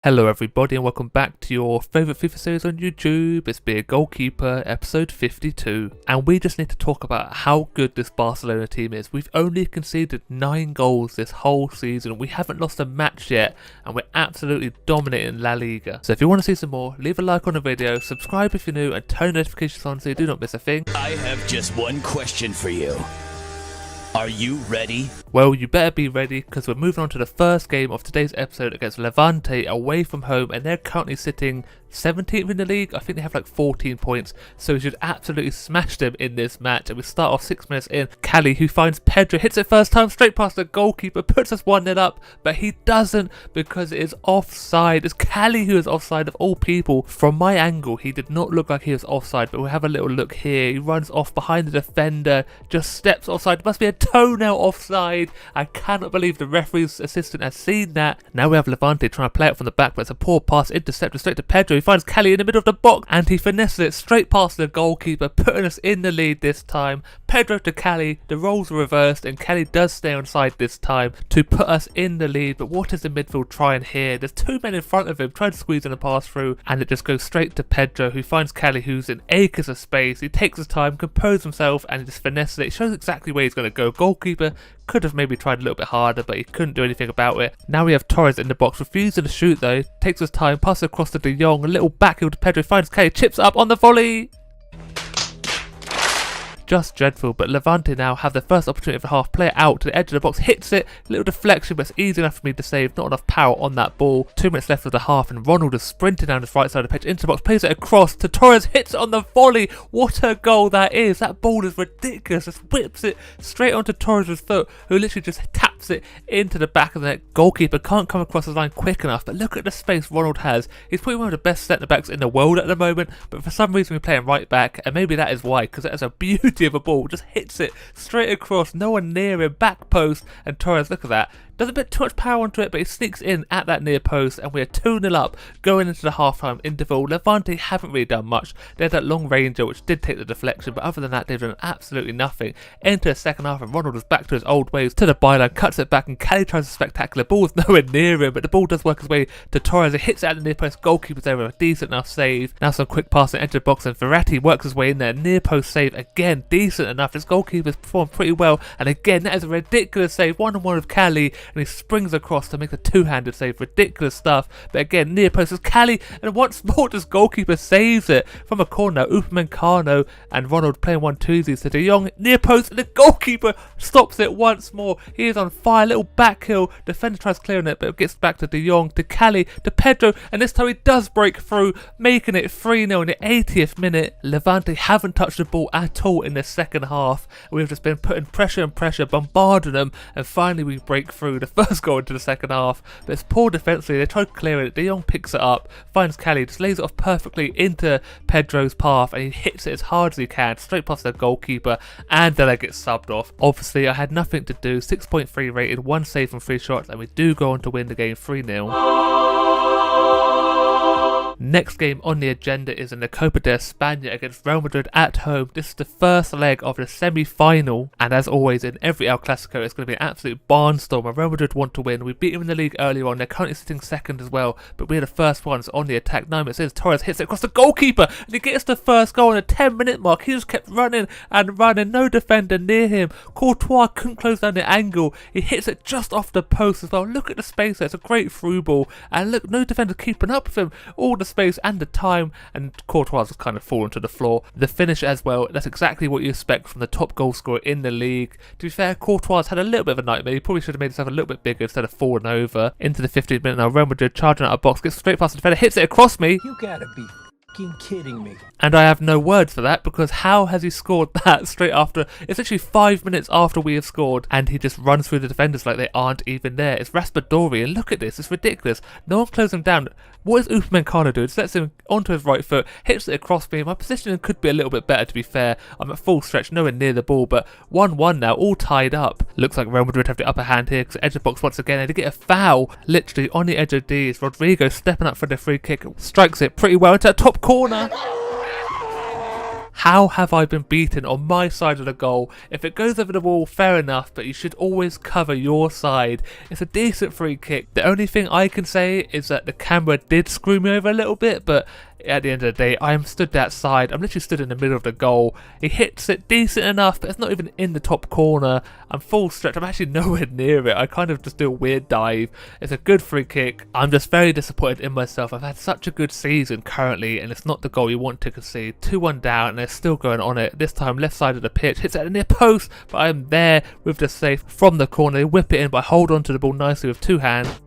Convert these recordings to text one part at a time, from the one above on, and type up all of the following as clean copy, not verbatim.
Hello everybody and welcome back to your favourite FIFA series on YouTube. It's Be a Goalkeeper episode 52, and we just need to talk about how good this Barcelona team is. We've only conceded 9 goals this whole season, we haven't lost a match yet, and we're absolutely dominating La Liga. So if you want to see some more, leave a like on the video, subscribe if you're new, and turn notifications on so you do not miss a thing. I have just one question for you. Are you ready? Well, you better be ready, because we're moving on to the first game of today's episode against Levante away from home, and they're currently sitting 17th in the league. I think they have like 14 points, so we should absolutely smash them in this match. And we start off 6 minutes in. Cali, who finds Pedro, hits it first time straight past the goalkeeper, puts us 1-0 up, but he doesn't because it is offside. It's Cali who is offside of all people. From my angle, he did not look like he was offside, but we'll have a little look here. He runs off behind the defender, just steps offside. It must be a toenail offside. I cannot believe the referee's assistant has seen that. Now we have Levante trying to play it from the back, but it's a poor pass, intercepted straight to Pedro. He finds Cali in the middle of the box and he finesses it straight past the goalkeeper, putting us in the lead this time. Pedro to Cali, the roles are reversed and Cali does stay onside this time to put us in the lead. But what is the midfield trying here? There's 2 men in front of him trying to squeeze in a pass through, and it just goes straight to Pedro, who finds Cali, who's in acres of space. He takes his time, composes himself, and he just finesses it. It shows exactly where he's going to go. Goalkeeper could have maybe tried a little bit harder, but he couldn't do anything about it. Now we have Torres in the box, refusing to shoot though, takes his time, passes across to De Jong, a little backheel to Pedro, finds Cali, chips up on the volley. Just dreadful, but Levante now have the first opportunity of the half, play it out to the edge of the box, hits it, little deflection, but it's easy enough for me to save, not enough power on that ball. 2 minutes left of the half, and Ronald is sprinting down his right side of the pitch into the box, plays it across to Torres, hits it on the volley. What a goal that is! That ball is ridiculous, just whips it straight onto Torres' foot, who literally just taps it into the back of the net. Goalkeeper can't come across his line quick enough, but look at the space Ronald has. He's probably one of the best centre-backs in the world at the moment, but for some reason we're playing right back, and maybe that is why, because it has a beauty of a ball, just hits it straight across, no one near him, back post, and Torres, look at that, doesn't put too much power onto it, but he sneaks in at that near post, and we are 2-0 up going into the half-time interval. Levante haven't really done much. They had that long ranger which did take the deflection, but other than that they've done absolutely nothing. Enter the second half and Ronald is back to his old ways, to the byline, cuts it back, and Cali tries a spectacular ball is nowhere near him, but the ball does work its way to Torres. It hits it at the near post, goalkeeper's there with a decent enough save. Now some quick passing into the box, and Verratti works his way in there, near post save again, decent enough. This goalkeeper's performed pretty well, and again that is a ridiculous save, 1-on-1 with Cali, and he springs across to make a two-handed save. Ridiculous stuff, but again near post is Cali, and once more this goalkeeper saves it from a corner. Upamecano and Ronald playing 1-2s to De Jong, near post, and the goalkeeper stops it once more. He is on fire, little back heel, defender tries clearing it, but it gets back to De Jong, to Cali, to Pedro, and this time he does break through, making it 3-0 in the 80th minute. Levante haven't touched the ball at all in the second half. We've just been putting pressure and pressure, bombarding them, and finally we break through. The first goal into the second half, but it's poor defensively. They try to clear it, De Jong picks it up, finds Cali, just lays it off perfectly into Pedro's path, and he hits it as hard as he can straight past the goalkeeper, and then I get subbed off. Obviously I had nothing to do, 6.3 rated, 1 save from 3 shots, and we do go on to win the game 3-0. Next game on the agenda is in the Copa de España against Real Madrid at home. This is the first leg of the semi-final, and as always in every El Clásico it's going to be an absolute barnstorm, and Real Madrid want to win. We beat them in the league earlier on, they're currently sitting second as well, but we're the first ones on the attack. 9 minutes in, Torres hits it across the goalkeeper, and he gets the first goal on the 10-minute mark. He just kept running and running, no defender near him. Courtois couldn't close down the angle, he hits it just off the post as well. Look at the space there, it's a great through ball, and look, no defender keeping up with him, all the space and the time, and Courtois has kind of fallen to the floor. The finish as well, that's exactly what you expect from the top goal scorer in the league. To be fair, Courtois had a little bit of a nightmare. He probably should have made himself a little bit bigger instead of falling over. Into the 15th minute now, Real Madrid charging out of box, gets straight past the defender, hits it across me. You gotta be fucking kidding me. And I have no words for that, because how has he scored that straight after? It's actually 5 minutes after we have scored, and he just runs through the defenders like they aren't even there. It's Raspadori, and look at this, it's ridiculous. No one closes him down. What is Upamecano doing? Just lets him onto his right foot, hits it across me. My positioning could be a little bit better, to be fair. I'm at full stretch, nowhere near the ball, but 1-1 now, all tied up. Looks like Real Madrid have the upper hand here, because edge of the box once again, and they get a foul literally on the edge of D. It's Rodrigo stepping up for the free kick, strikes it pretty well into that top corner. How have I been beaten on my side of the goal? If it goes over the wall, fair enough, but you should always cover your side. It's a decent free kick. The only thing I can say is that the camera did screw me over a little bit, but at the end of the day, I am stood that side. I'm literally stood in the middle of the goal. He hits it decent enough, but it's not even in the top corner. I'm full stretch. I'm actually nowhere near it. I kind of just do a weird dive. It's a good free kick. I'm just very disappointed in myself. I've had such a good season currently, and it's not the goal you want to concede. 2-1 down, and they're still going on it. This time, left side of the pitch. Hits it at the near post, but I'm there with the save from the corner. They whip it in, but I hold on to the ball nicely with two hands.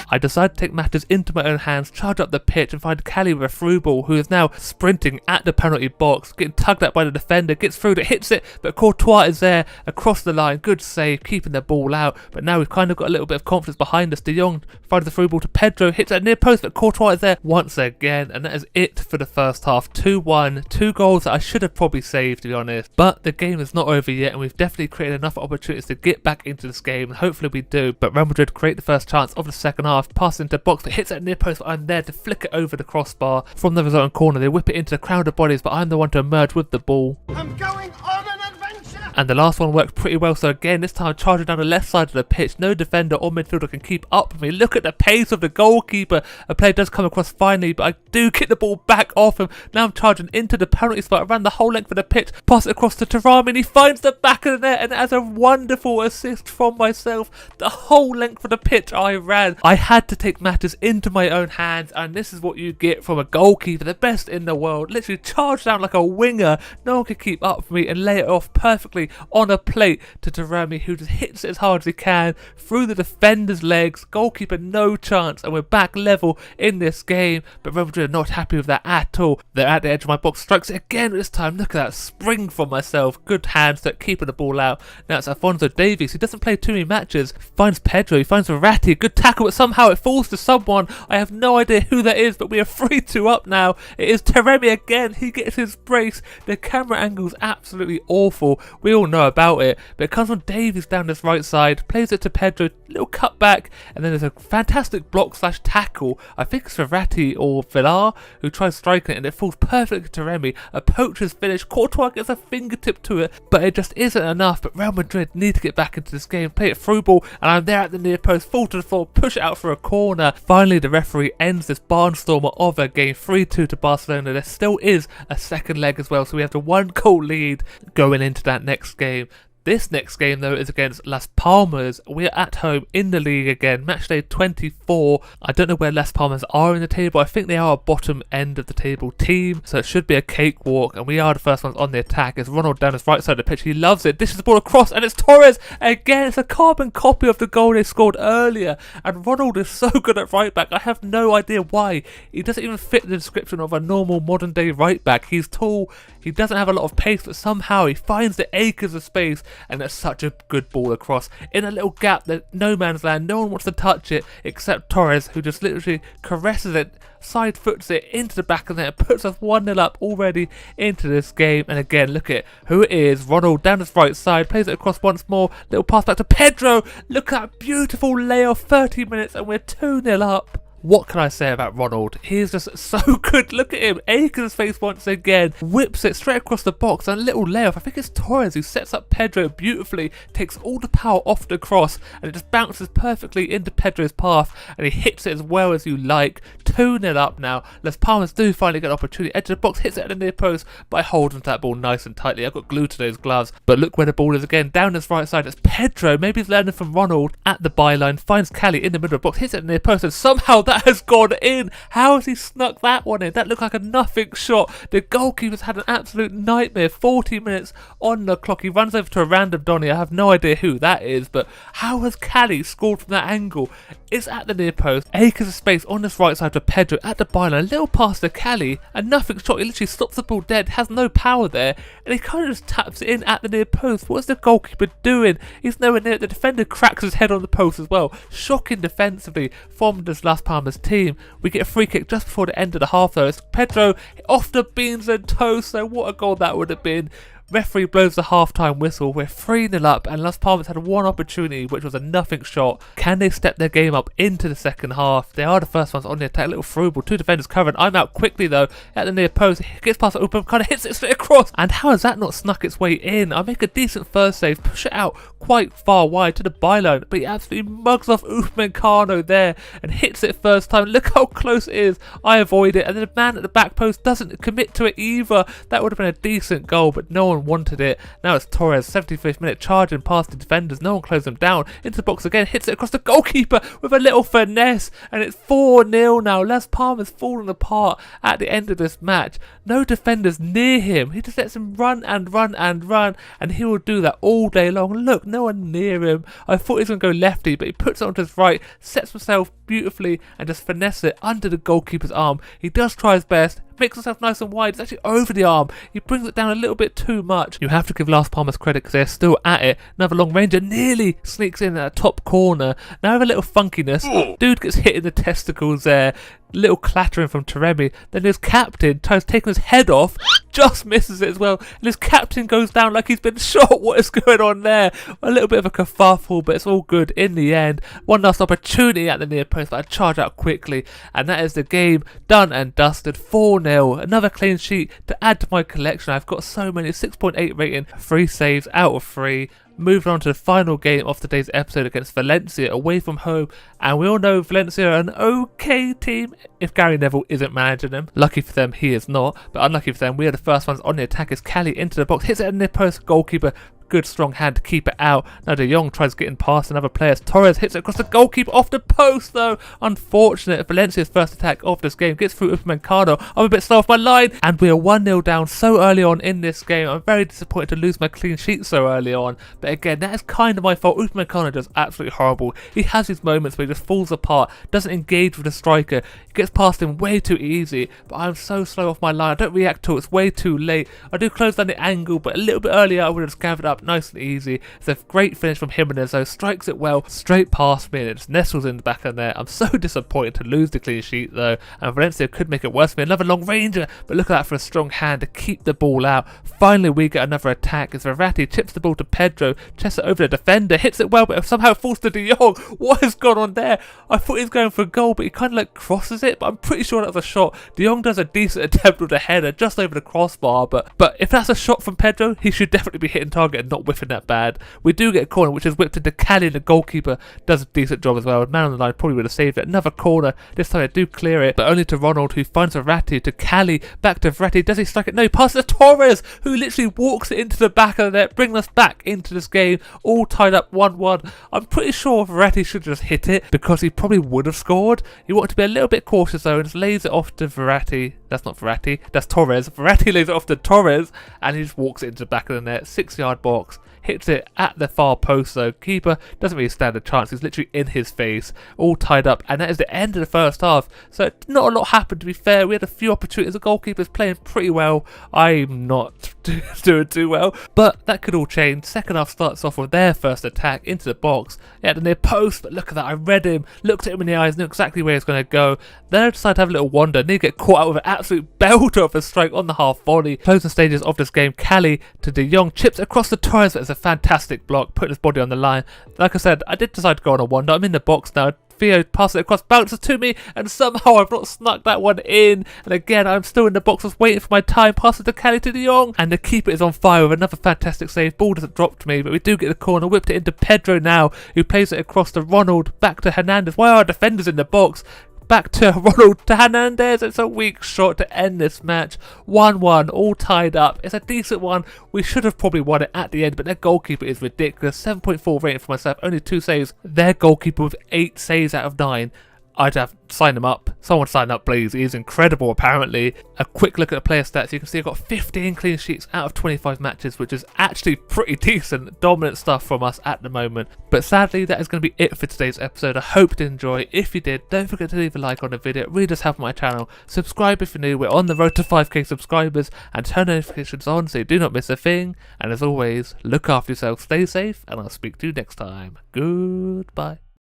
I decide to take matters into my own hands, charge up the pitch and find Cali with a through ball, who is now sprinting at the penalty box, getting tugged at by the defender, gets through it, hits it, but Courtois is there across the line, good save, keeping the ball out, but now we've kind of got a little bit of confidence behind us. De Jong finds the through ball to Pedro, hits at near post, but Courtois is there once again, and that is it for the first half. 2-1, 2 goals that I should have probably saved, to be honest, but the game is not over yet, and we've definitely created enough opportunities to get back into this game, and hopefully we do. But Real Madrid create the first chance of the second half, pass into box, but hits at near post, but I'm there to flick it over the crossbar. From the resulting corner, they whip it into the crowd of bodies, but I'm the one to emerge with the ball. I'm going on an adventure! And the last one worked pretty well, so again, this time charging down the left side of the pitch. No defender or midfielder can keep up with me. Look at the pace of the goalkeeper. A player does come across finally, but I do kick the ball back off him. Now I'm charging into the penalty spot. I ran the whole length of the pitch, pass it across to Thuram, and he finds the back of the net, and as a wonderful assist from myself, the whole length of the pitch I ran. I had to take matters into my own hands, and this is what you get from a goalkeeper, the best in the world. Literally charged down like a winger. No one could keep up with me and lay it off perfectly on a plate to Thuram, who just hits it as hard as he can through the defender's legs. Goalkeeper no chance, and we're back level in this game. But Real Madrid are not happy with that at all. They're at the edge of my box, strikes it again this time. Look at that spring from myself. Good hands that keeping the ball out. Now it's Alphonso Davies, who doesn't play too many matches. Finds Pedro, he finds Verratti, good tackle, but somehow it falls to someone. I have no idea who that is, but we are 3-2 up now. It is Thuram again. He gets his brace. The camera angle's absolutely awful. We all know about it, but it comes from Davies down this right side, plays it to Pedro, little cut back, and then there's a fantastic block / tackle. I think it's Verratti or Villar who tries striking it, and it falls perfectly to Thuram. A poacher's finish. Courtois gets a fingertip to it, but it just isn't enough. But Real Madrid need to get back into this game, play it through ball, and I'm there at the near post, fall to the floor, push it out for a corner. Finally, the referee ends this barnstormer of a game, 3-2 to Barcelona. There still is a second leg as well, so we have the 1-goal lead going into that next game. This next game, though, is against Las Palmas. We're at home in the league again. Matchday 24. I don't know where Las Palmas are in the table. I think they are a bottom end of the table team, so it should be a cakewalk. And we are the first ones on the attack. It's Ronald down his right side of the pitch. He loves it. Dishes the ball across, and it's Torres again. It's a carbon copy of the goal they scored earlier. And Ronald is so good at right back. I have no idea why. He doesn't even fit the description of a normal modern day right back. He's tall. He doesn't have a lot of pace, but somehow he finds the acres of space. And that's such a good ball across in a little gap that no man's land. No one wants to touch it except Torres, who just literally caresses it, side foots it into the back of the net, puts us 1-0 up already into this game. And again, look at who it is. Ronald down his right side, plays it across once more, little pass back to Pedro. Look at that beautiful layoff, 30 minutes and we're 2-0 up. What can I say about Ronald? He is just so good. Look at him. Acres face once again. Whips it straight across the box. And a little layoff. I think it's Torres who sets up Pedro beautifully. Takes all the power off the cross. And it just bounces perfectly into Pedro's path. And he hits it as well as you like. 2-0 up now. Las Palmas do finally get an opportunity. Edge of the box, hits it at the near post. But I hold onto that ball nice and tightly. I've got glued to those gloves. But look where the ball is again. Down his right side. It's Pedro. Maybe he's learning from Ronald. At the byline. Finds Cali in the middle of the box. Hits it at the near post. And somehow that has gone in. How has he snuck that one in? That looked like a nothing shot. The goalkeeper's had an absolute nightmare. 40 minutes on the clock. He runs over to a random Donny. I have no idea who that is, but how has Cali scored from that angle? It's at the near post. Acres of space on this right side to Pedro at the byline. A little pass to Cali. A nothing shot. He literally stops the ball dead. Has no power there. And he kind of just taps it in at the near post. What's the goalkeeper doing? He's nowhere near it. The defender cracks his head on the post as well. Shocking defensively from this Las Palmas team. We get a free kick just before the end of the half though. It's Pedro off the beans and toast. So what a goal that would have been. Referee blows the half-time whistle. We're 3-0 up, and Las Palmas had one opportunity, which was a nothing shot. Can they step their game up into the second half? They are the first ones on the attack. Little through ball, 2 defenders covering. I'm out quickly though at the near post. Gets past open, kind of hits it straight across. And how has that not snuck its way in? I make a decent first save, push it out quite far wide to the byline, but he absolutely mugs off Upamecano there and hits it first time. Look how close it is. I avoid it, and then the man at the back post doesn't commit to it either. That would have been a decent goal, but no one wanted it. Now it's Torres, 75th minute, charging past the defenders. No one closed them down. Into the box again, hits it across the goalkeeper with a little finesse, and it's 4-0 now. Las Palmas falling apart at the end of this match. No defenders near him. He just lets him run and run and run, and he will do that all day long. Look, no one near him. I thought he was going to go lefty, but he puts it onto his right, sets himself beautifully, and just finesse it under the goalkeeper's arm. He does try his best, makes himself nice and wide. It's actually over the arm. He brings it down a little bit too much. You have to give Las Palmas credit because they're still at it. Another long ranger nearly sneaks in at the top corner. Now have a little funkiness. Dude gets hit in the testicles there. Little clattering from Taremi. Then his captain tries taking his head off, just misses it as well, and his captain goes down like he's been shot. What is going on there? A little bit of a kerfuffle, but it's all good in the end. One last opportunity at the near post, but I charge out quickly, and that is the game done and dusted. 4-0. Another clean sheet to add to my collection. I've got so many. 6.8 rating, 3 saves out of 3. Moving on to the final game of today's episode against Valencia away from home, and we all know Valencia are an okay team if Gary Neville isn't managing them. Lucky for them, he is not, but unlucky for them, we are the first ones on the attack as Cali into the box, hits it in the post, goalkeeper. Good strong hand to keep it out. Now De Jong tries getting past another player. Torres hits it across the goalkeeper off the post though. Unfortunate. Valencia's first attack of this game gets through Upamecano. I'm a bit slow off my line, and we are 1-0 down so early on in this game. I'm very disappointed to lose my clean sheet so early on, but again, that is kind of my fault. Upamecano does absolutely horrible. He has these moments where he just falls apart, doesn't engage with the striker. He gets past him way too easy, but I'm so slow off my line. I don't react to it. It's way too late. I do close down the angle, but a little bit earlier I would have just gathered up nice and easy. It's a great finish from Jimenez though, strikes it well, straight past me, and it just nestles in the back of the net. I'm so disappointed to lose the clean sheet though, and Valencia could make it worse for me. Another long ranger, but look at that for a strong hand to keep the ball out. Finally we get another attack as Verratti chips the ball to Pedro, chests it over the defender, hits it well, but somehow falls to De Jong. What has gone on there? I thought he was going for a goal, but he kind of like crosses it, but I'm pretty sure that was a shot. De Jong does a decent attempt with a header just over the crossbar, but if that's a shot from Pedro, he should definitely be hitting target and not whiffing that bad. We do get a corner which is whipped into Cali, and the goalkeeper does a decent job as well. Man on the line probably would have saved it. Another corner, this time I do clear it, but only to Ronald, who finds Verratti, to Cali, back to Verratti. Does he strike it? No, he passes to Torres, who literally walks it into the back of the net, bringing us back into this game, all tied up 1-1. I'm pretty sure Verratti should just hit it because he probably would have scored. He wanted to be a little bit cautious though and just lays it off to Verratti. That's not Verratti, that's Torres. Verratti lays it off to Torres, and he just walks it into the back of the net, 6-yard box. Hits it at the far post though. Keeper doesn't really stand a chance. He's literally in his face, all tied up, and that is the end of the first half. So not a lot happened, to be fair. We had a few opportunities. The goalkeeper's playing pretty well. I'm not doing too well, but that could all change. Second half starts off with their first attack into the box. He had the near post, but look at that. I read him, looked at him in the eyes, knew exactly where he was going to go. Then I decided to have a little wander. Need to get caught out with an absolute belter of a strike on the half volley. Closing stages of this game, Cali to De Jong, chips across the Torres, but it's a fantastic block, putting his body on the line. Like I said, I did decide to go on a wander. I'm in the box now. Theo passes it across, bounces to me, and somehow I've not snuck that one in. And again, I'm still in the box, just waiting for my time. Passes to Cali to De Jong, and the keeper is on fire with another fantastic save. Ball doesn't drop to me, but we do get the corner. Whipped it into Pedro now, who plays it across to Ronald, back to Hernandez. Why are our defenders in the box? Back to Ronald, to Hernandez. It's a weak shot to end this match. 1-1, all tied up. It's a decent one. We should have probably won it at the end, but their goalkeeper is ridiculous. 7.4 rating for myself, only 2 saves. Their goalkeeper with 8 saves out of 9. I'd have signed him up. Someone sign up, please. He is incredible, apparently. A quick look at the player stats. You can see I've got 15 clean sheets out of 25 matches, which is actually pretty decent. Dominant stuff from us at the moment. But sadly, that is going to be it for today's episode. I hope you did enjoy. If you did, don't forget to leave a like on the video. It really does help my channel. Subscribe if you're new. We're on the road to 5k subscribers. And turn notifications on so you do not miss a thing. And as always, look after yourself, stay safe, and I'll speak to you next time. Goodbye.